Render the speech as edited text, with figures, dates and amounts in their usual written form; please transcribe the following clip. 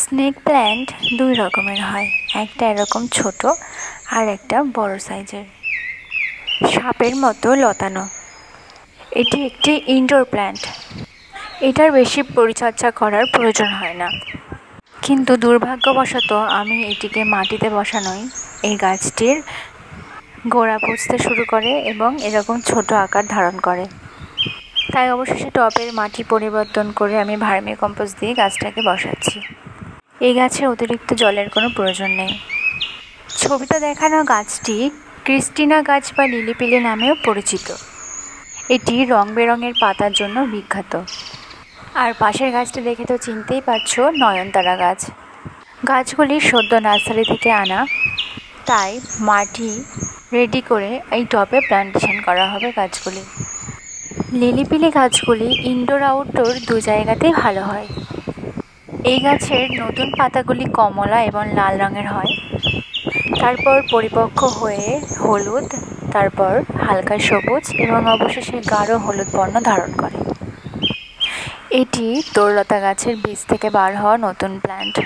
Snake plant দুই রকমের হয়, একটা এরকম ছোট আর একটা বড় সাইজের, সাপের মতো লতানো। এটি একটি ইনডোর প্ল্যান্ট। এটার বেশি পরিচর্যা করার প্রয়োজন হয় না, কিন্তু দুর্ভাগ্যবশত আমি এটিকে মাটিতে বসানোই এই গাছটির গোড়া পচতে শুরু করে এবং এরকম ছোট আকার ধারণ করে। তাই অবশেষে টবের মাটি পরিবর্তন করে আমি ভার্মি কম্পোস্ট দিয়ে গাছটাকে বসাচ্ছি। এই গাছে অতিরিক্ত জলের কোনো প্রয়োজন নেই। ছবিতে দেখানো গাছটি ক্রিস্টিনা গাছ বা লিলিপিলি নামেও পরিচিত। এটি রং বেরঙের পাতার জন্য বিখ্যাত। আর পাশের গাছটা দেখে তো চিনতেই পারছো, নয়নতারা গাছ। গাছগুলি সদ্য নার্সারি থেকে আনা, তাই মাটি রেডি করে এই টবে প্ল্যান্টেশন করা হবে গাছগুলি। লিলিপিলি গাছগুলি ইনডোর আউটডোর দু জায়গাতেই ভালো হয়। এই গাছের নতুন পাতাগুলি কমলা এবং লাল রঙের হয়, তারপর পরিপক্ক হয়ে হলুদ, তারপর হালকা সবুজ এবং অবশেষে গাঢ় হলুদ বর্ণ ধারণ করে। এটি তরুলতা গাছের বীজ থেকে বার হওয়া নতুন প্ল্যান্ট।